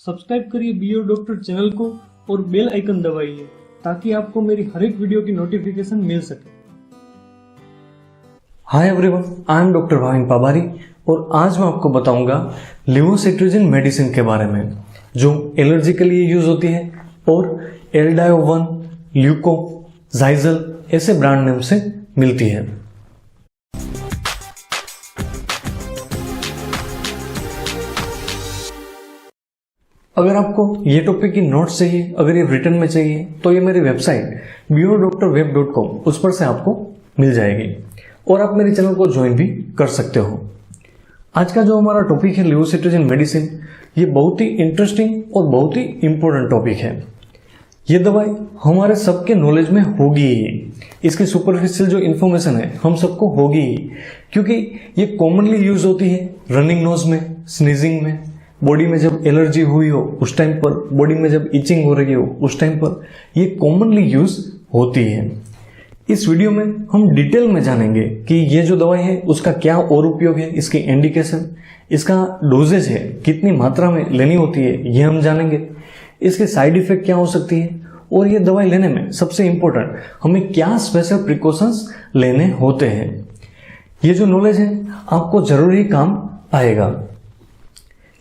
Subscribe करिए BO doctor channel को और बेल आइकन दबाइए ताकि आपको मेरी हर एक वीडियो की नोटिफिकेशन मिल सके। Hi everyone, I am doctor Bhavin Pabari और आज मैं आपको बताऊंगा लेवोसिट्राजिन मेडिसिन के बारे में जो एलर्जी के लिए यूज होती है और एल्डायो-1, ल्यूको, जाइजल ऐसे ब्रांड नेम से मिलती है। अगर आपको ये टॉपिक की नोट्स चाहिए, अगर ये रिटन में चाहिए तो ये मेरी वेबसाइट biodoctorweb.com उस पर से आपको मिल जाएगी और आप मेरे चैनल को ज्वाइन भी कर सकते हो। आज का जो हमारा टॉपिक है लेवोसिट्राजिन मेडिसिन, ये बहुत ही इंटरेस्टिंग और बहुत ही इंपॉर्टेंट टॉपिक है। ये दवाई हमारे सबके नॉलेज में होगी ही, इसकी सुपरफिशियल जो इन्फॉर्मेशन है हम सबको होगी ही, क्योंकि ये कॉमनली यूज होती है रनिंग नोज में, स्नीजिंग में, बॉडी में जब एलर्जी हुई हो उस टाइम पर, बॉडी में जब इचिंग हो रही हो उस टाइम पर ये कॉमनली यूज होती है। इस वीडियो में हम डिटेल में जानेंगे कि ये जो दवाई है उसका क्या और उपयोग है, इसकी इंडिकेशन, इसका डोजेज है, कितनी मात्रा में लेनी होती है ये हम जानेंगे, इसके साइड इफेक्ट क्या हो सकती है और ये दवाई लेने में सबसे इंपॉर्टेंट हमें क्या स्पेशल प्रिकॉशंस लेने होते हैं। ये जो नॉलेज है आपको जरूरी काम आएगा।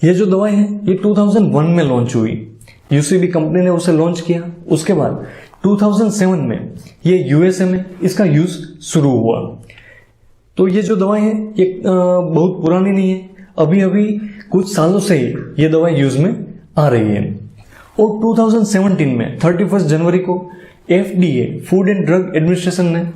ये जो दवाई है ये 2001 में लॉन्च हुई, यूसीबी कंपनी ने उसे लॉन्च किया। उसके बाद 2007 में ये यूएसए में इसका यूज शुरू हुआ। तो ये जो दवाई है ये बहुत पुरानी नहीं है, अभी अभी कुछ सालों से ही ये दवाई यूज में आ रही है। और 2017 में 31 जनवरी को FDA food and drug administration ने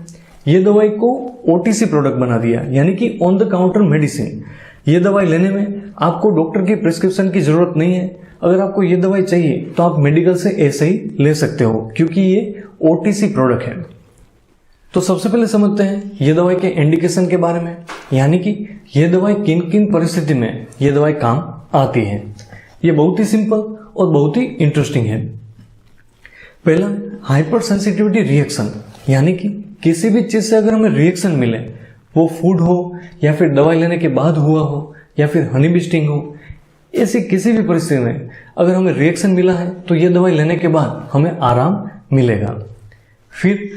ये दवाई को ओटीसी प्रोडक्ट बना दिया, यानी कि ऑन द काउंटर मेडिसिन। ये दवाई लेने में आपको डॉक्टर की प्रिस्क्रिप्शन की जरूरत नहीं है। अगर आपको ये दवाई चाहिए तो आप मेडिकल से ऐसे ही ले सकते हो, क्योंकि ये ओटीसी प्रोडक्ट है। तो सबसे पहले समझते हैं ये दवाई के इंडिकेशन के बारे में, यानी कि ये दवाई किन किन परिस्थिति में ये दवाई काम आती है। ये बहुत ही सिंपल और बहुत ही इंटरेस्टिंग है। पहला, हाइपर सेंसिटिविटी रिएक्शन, यानी कि किसी भी चीज से अगर हमें रिएक्शन मिले, वो फूड हो या फिर दवाई लेने के बाद हुआ हो या फिर हनी बी स्टिंग हो, ऐसी किसी भी परिस्थिति में अगर हमें रिएक्शन मिला है तो ये दवाई लेने के बाद हमें आराम मिलेगा। फिर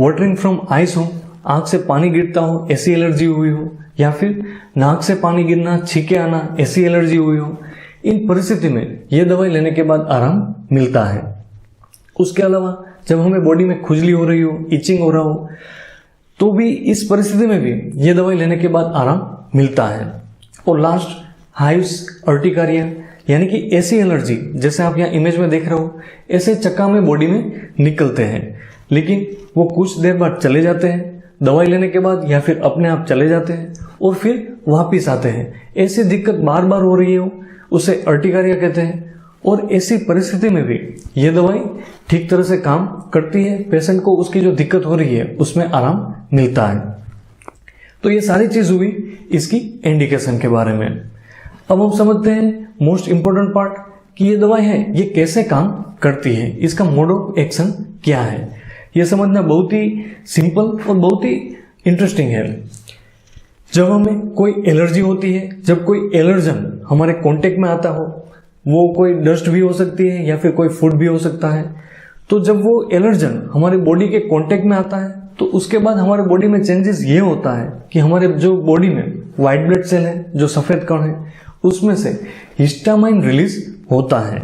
वाटरिंग फ्रॉम आइज हो, आंख से पानी गिरता हो, ऐसी एलर्जी हुई हो, या फिर नाक से पानी गिरना, छींके आना, ऐसी एलर्जी हुई हो, इन परिस्थिति में यह दवाई लेने के बाद आराम मिलता है। उसके अलावा जब हमें बॉडी में खुजली हो रही हो, इचिंग हो रहा हो, तो भी इस परिस्थिति में भी यह दवाई लेने के बाद आराम मिलता है। और लास्ट, हाइव्स, अर्टिकारिया, यानी कि ऐसी एलर्जी जैसे आप यहाँ इमेज में देख रहे हो, ऐसे चक्का में बॉडी में निकलते हैं, लेकिन वो कुछ देर बाद चले जाते हैं दवाई लेने के बाद, या फिर अपने आप चले जाते हैं और फिर वापिस आते हैं। ऐसी दिक्कत बार बार हो रही हो उसे अर्टिकारिया कहते हैं। और ऐसी परिस्थिति में भी ये दवाई ठीक तरह से काम करती है, पेशेंट को उसकी जो दिक्कत हो रही है उसमें आराम मिलता है। तो ये सारी चीज हुई इसकी इंडिकेशन के बारे में। अब हम समझते हैं मोस्ट इंपोर्टेंट पार्ट कि ये दवाई है ये कैसे काम करती है, इसका मोड ऑफ एक्शन क्या है। ये समझना बहुत ही सिंपल और बहुत ही इंटरेस्टिंग है। जब हमें कोई एलर्जी होती है, जब कोई एलर्जन हमारे कांटेक्ट में आता हो, वो कोई डस्ट भी हो सकती है या फिर कोई फूड भी हो सकता है, तो जब वो एलर्जन हमारे बॉडी के कांटेक्ट में आता है तो उसके बाद हमारे बॉडी में चेंजेस ये होता है कि हमारे जो बॉडी में व्हाइट ब्लड सेल है, जो सफेद कण है, उसमें से हिस्टामाइन रिलीज होता है।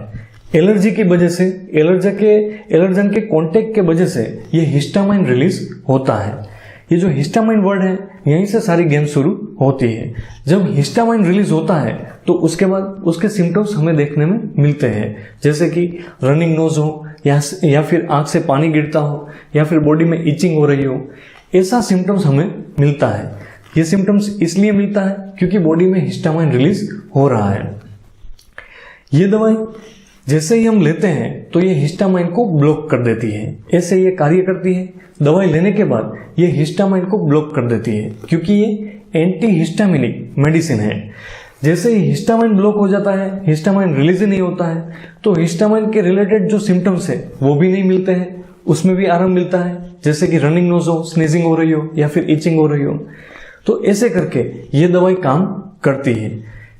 एलर्जी की वजह से, एलर्जन के कांटेक्ट के वजह से ये हिस्टामाइन रिलीज होता है। ये जो हिस्टामाइन वर्ड है यहीं से सारी गेम शुरू होती है। जब हिस्टामाइन रिलीज होता है तो उसके बाद उसके सिम्टम्स हमें देखने में मिलते हैं, जैसे कि रनिंग नोज हो या फिर आंख से पानी गिरता हो या फिर बॉडी में इचिंग हो रही हो, ऐसा सिम्टम्स हमें मिलता है। ये सिम्टम्स इसलिए मिलता है क्योंकि बॉडी में हिस्टामाइन रिलीज हो रहा है। ये दवाई जैसे ही हम लेते हैं तो ये हिस्टामाइन को ब्लॉक कर देती है। ऐसे ये कार्य करती है, दवाई लेने के बाद ये हिस्टामाइन को ब्लॉक कर देती है, क्योंकि ये एंटी हिस्टामिनिक मेडिसिन है। जैसे ही हिस्टामाइन ब्लॉक हो जाता है, हिस्टामाइन रिलीज ही नहीं होता है, तो हिस्टामाइन के रिलेटेड जो सिम्टम्स है वो भी नहीं मिलते हैं, उसमें भी आराम मिलता है, जैसे कि रनिंग नोज हो, स्नीजिंग हो रही हो या फिर इचिंग हो रही हो। तो ऐसे करके ये दवाई काम करती है।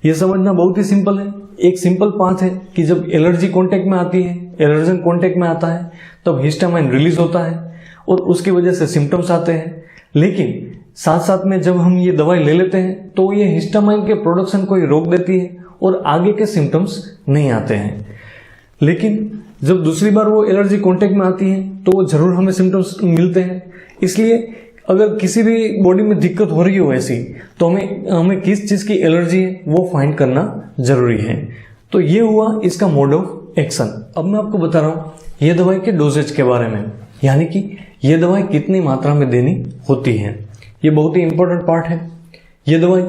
ये समझना बहुत ही सिंपल है। एक सिंपल पाथ है कि जब एलर्जी कांटेक्ट में आती है, एलर्जन कांटेक्ट में आता है, तब हिस्टामाइन रिलीज होता है और उसकी वजह से सिम्टम्स आते हैं। लेकिन साथ साथ में जब हम ये दवाई ले लेते हैं तो ये हिस्टामाइन के प्रोडक्शन को ही रोक देती है और आगे के सिम्टम्स नहीं आते हैं। लेकिन जब दूसरी बार वो एलर्जी कांटेक्ट में आती है तो वो जरूर हमें सिम्टम्स मिलते हैं। इसलिए अगर किसी भी बॉडी में दिक्कत हो रही हो ऐसी, तो हमें किस चीज़ की एलर्जी है वो फाइंड करना जरूरी है। तो ये हुआ इसका मोड ऑफ एक्शन। अब मैं आपको बता रहा हूँ ये दवाई के डोजेज के बारे में, यानी कि ये दवाई कितनी मात्रा में देनी होती है। ये बहुत ही इंपॉर्टेंट पार्ट है। ये दवाई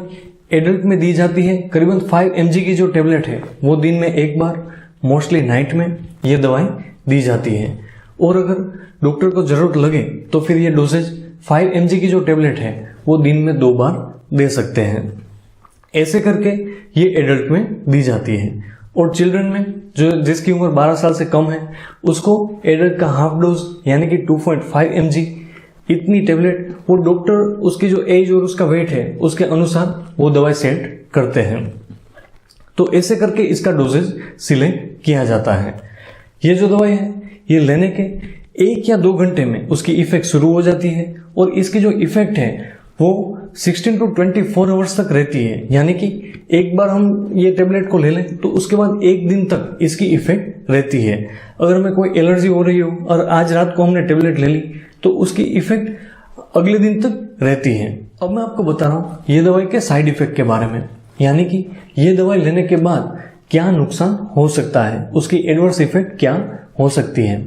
एडल्ट में दी जाती है। करीबन 5 mg की जो टेबलेट है वो दिन में एक बार, मोस्टली नाइट में ये दवाई दी जाती है। और अगर डॉक्टर को जरूरत लगे तो फिर ये डोसेज 5 mg की जो टेबलेट है वो दिन में 2 बार दे सकते हैं। ऐसे करके ये एडल्ट में दी जाती है। और चिल्ड्रन में जो जिसकी उम्र 12 साल से कम है उसको एडल्ट का हाफ डोज यानी कि 2.5 mg इतनी टेबलेट वो डॉक्टर उसकी जो एज और उसका वेट है उसके अनुसार वो दवाई सेट करते हैं। तो ऐसे करके इसका डोजेज सिलेक्ट किया जाता है। ये जो दवाई है ये लेने के 1 या 2 घंटे में उसकी इफेक्ट शुरू हो जाती है और इसकी जो इफेक्ट है वो 16 to 24 आवर्स तक रहती है। यानी कि एक बार हम ये टेबलेट को ले लें तो उसके बाद 1 दिन तक इसकी इफेक्ट रहती है। अगर हमें कोई एलर्जी हो रही हो और आज रात को हमने टेबलेट ले ली तो उसकी इफेक्ट अगले दिन तक रहती है। अब मैं आपको बता रहा हूँ ये दवाई के साइड इफेक्ट के बारे में, यानी कि ये दवाई लेने के बाद क्या नुकसान हो सकता है, उसकी एडवर्स इफेक्ट क्या हो सकती है।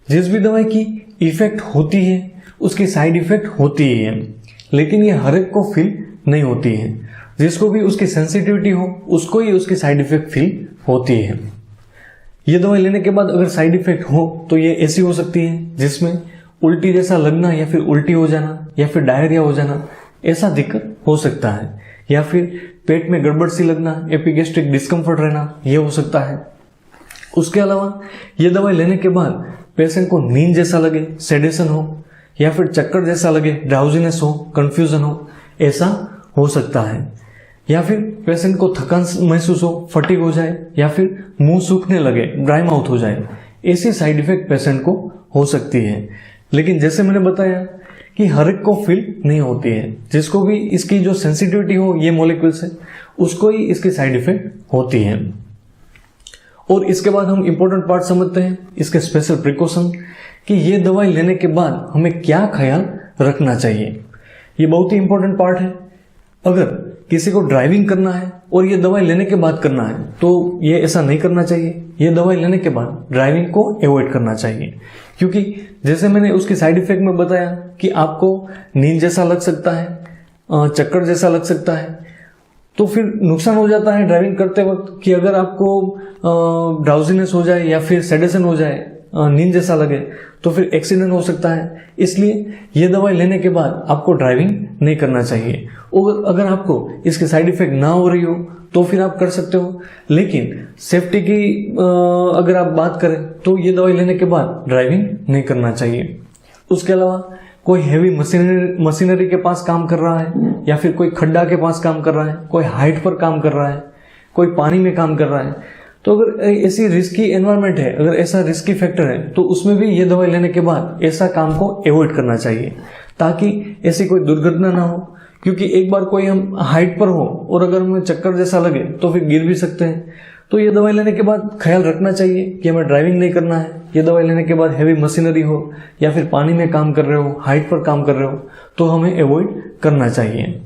जिस भी दवाई की इफेक्ट होती है उसकी साइड इफेक्ट होती ही है, लेकिन ये हर एक को फील नहीं होती है। जिसको भी उसकी सेंसिटिविटी हो उसको ही उसकी साइड इफेक्ट फील होती है। ये दवाई लेने के बाद अगर साइड इफेक्ट हो तो ये ऐसी हो सकती है जिसमें उल्टी जैसा लगना या फिर उल्टी हो जाना या फिर डायरिया हो जाना, ऐसा दिक्कत हो सकता है। या फिर पेट में गड़बड़ सी लगना, एपिगैस्ट्रिक डिस्कम्फर्ट रहना, ये हो सकता है। उसके अलावा ये दवाई लेने के बाद पेशेंट को नींद जैसा लगे, सेडेशन हो या फिर चक्कर जैसा लगे, ड्राउजीनेस हो, कंफ्यूजन हो, ऐसा हो सकता है। या फिर पेशेंट को थकान महसूस हो, फटीग हो जाए या फिर मुंह सूखने लगे, ड्राई माउथ हो जाए, ऐसी साइड इफेक्ट पेशेंट को हो सकती है। लेकिन जैसे मैंने बताया कि हर एक को फील नहीं होती है। जिसको भी इसकी जो सेंसिटिविटी हो ये मॉलिक्यूल से, उसको ही इसकी साइड इफेक्ट होती है। और इसके बाद हम इंपॉर्टेंट पार्ट समझते हैं इसके स्पेशल प्रिकॉशन, कि ये दवाई लेने के बाद हमें क्या ख्याल रखना चाहिए। ये बहुत ही इंपॉर्टेंट पार्ट है। अगर किसी को ड्राइविंग करना है और ये दवाई लेने के बाद करना है तो ये ऐसा नहीं करना चाहिए। ये दवाई लेने के बाद ड्राइविंग को अवॉइड करना चाहिए, क्योंकि जैसे मैंने उसकी साइड इफेक्ट में बताया कि आपको नींद जैसा लग सकता है, चक्कर जैसा लग सकता है, तो फिर नुकसान हो जाता है ड्राइविंग करते वक्त कि अगर आपको ड्राउजीनेस हो जाए या फिर सेडेशन हो जाए, नींद जैसा लगे, तो फिर एक्सीडेंट हो सकता है। इसलिए ये दवाई लेने के बाद आपको ड्राइविंग नहीं करना चाहिए। और अगर आपको इसके साइड इफेक्ट ना हो रही हो तो फिर आप कर सकते हो, लेकिन सेफ्टी की अगर आप बात करें तो ये दवाई लेने के बाद ड्राइविंग नहीं करना चाहिए। उसके अलावा कोई हैवी मशीनरी के पास काम कर रहा है या फिर कोई खड्डा के पास काम कर रहा है, कोई हाइट पर काम कर रहा है, कोई पानी में काम कर रहा है, तो अगर ऐसी रिस्की एनवायरनमेंट है, अगर ऐसा रिस्की फैक्टर है, तो उसमें भी ये दवाई लेने के बाद ऐसा काम को अवॉइड करना चाहिए, ताकि ऐसी कोई दुर्घटना ना हो। क्योंकि एक बार कोई हम हाइट पर हो और अगर हमें चक्कर जैसा लगे तो फिर गिर भी सकते हैं। तो ये दवाई लेने के बाद ख्याल रखना चाहिए कि हमें ड्राइविंग नहीं करना है। ये दवाई लेने के बाद हैवी मशीनरी हो या फिर पानी में काम कर रहे हो, हाइट पर काम कर रहे हो, तो हमें अवॉइड करना चाहिए।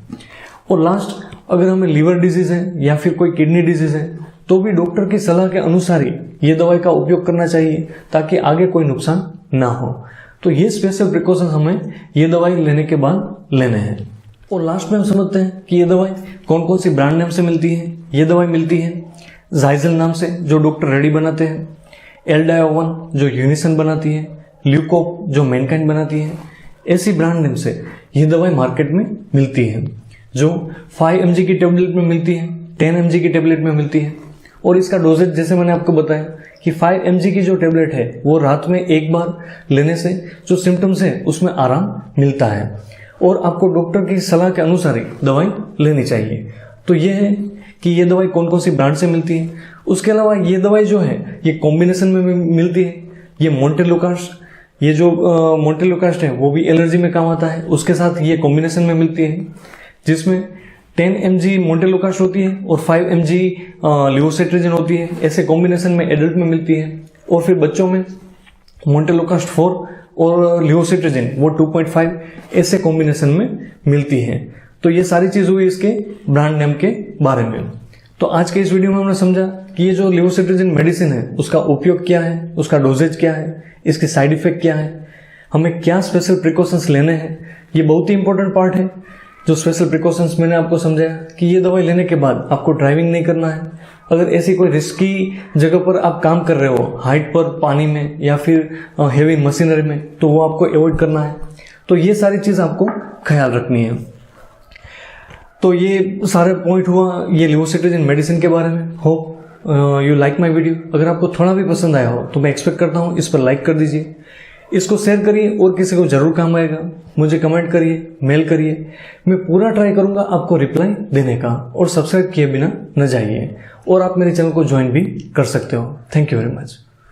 और लास्ट, अगर हमें लीवर डिजीज है या फिर कोई किडनी डिजीज है तो भी डॉक्टर की सलाह के अनुसार ही ये दवाई का उपयोग करना चाहिए, ताकि आगे कोई नुकसान ना हो। तो ये स्पेशल प्रिकॉशन हमें ये दवाई लेने के बाद लेने हैं। और लास्ट में हम समझते हैं कि ये दवाई कौन कौन सी ब्रांड नेम से मिलती है। ये दवाई मिलती है जाइजल नाम से, जो डॉक्टर रेड्डी बनाते हैं, एल्डायोवन जो यूनिसन बनाती है, ल्यूकोप जो मैनकाइंड बनाती है। ऐसी ब्रांड नेम से ये दवाई मार्केट में मिलती है, जो 5 mg की टेबलेट में मिलती है, 10 mg की टेबलेट में मिलती है। और इसका डोजेज जैसे मैंने आपको बताया कि 5 mg की जो टेबलेट है वो रात में एक बार लेने से जो सिम्टम्स है उसमें आराम मिलता है, और आपको डॉक्टर की सलाह के अनुसार ही दवाई लेनी चाहिए। तो ये है कि ये दवाई कौन कौन सी ब्रांड से मिलती है। उसके अलावा ये दवाई जो है ये कॉम्बिनेशन में भी मिलती है। ये मोंटेलुकास्ट, ये जो मोंटेलुकास्ट है वो भी एलर्जी में काम आता है, उसके साथ ये कॉम्बिनेशन में मिलती है, जिसमें 10 mg मोंटेलुकास्ट होती है और 5 mg लिवोसिट्रिजिन होती है। ऐसे कॉम्बिनेशन में एडल्ट में मिलती है। और फिर बच्चों में मोंटेलुकास्ट 4 और लिवोसिट्रिजिन वो 2.5 ऐसे कॉम्बिनेशन में मिलती है। तो ये सारी चीज हुई इसके ब्रांड नेम के बारे में। तो आज के इस वीडियो में हमने समझा कि ये जो लिवोसिट्रिजिन मेडिसिन है उसका उपयोग क्या है, उसका डोजेज क्या है, इसके साइड इफेक्ट क्या है, हमें क्या स्पेशल प्रिकॉशंस लेने हैं। ये बहुत ही इंपॉर्टेंट पार्ट है। जो स्पेशल प्रिकॉशंस मैंने आपको समझाया कि ये दवाई लेने के बाद आपको ड्राइविंग नहीं करना है। अगर ऐसी कोई रिस्की जगह पर आप काम कर रहे हो, हाइट पर, पानी में या फिर हेवी मशीनरी में, तो वो आपको अवॉइड करना है। तो ये सारी चीज आपको ख्याल रखनी है। तो ये सारे पॉइंट हुआ ये लिवोसिट्रिजिन मेडिसिन के बारे में। Hope you like my video. अगर आपको थोड़ा भी पसंद आया हो तो मैं एक्सपेक्ट करता हूँ इस पर लाइक कर दीजिए, इसको शेयर करिए और किसी को जरूर काम आएगा। मुझे कमेंट करिए, मेल करिए, मैं पूरा ट्राई करूंगा आपको रिप्लाई देने का। और सब्सक्राइब किए बिना न जाइए। और आप मेरे चैनल को ज्वाइन भी कर सकते हो। Thank you very much.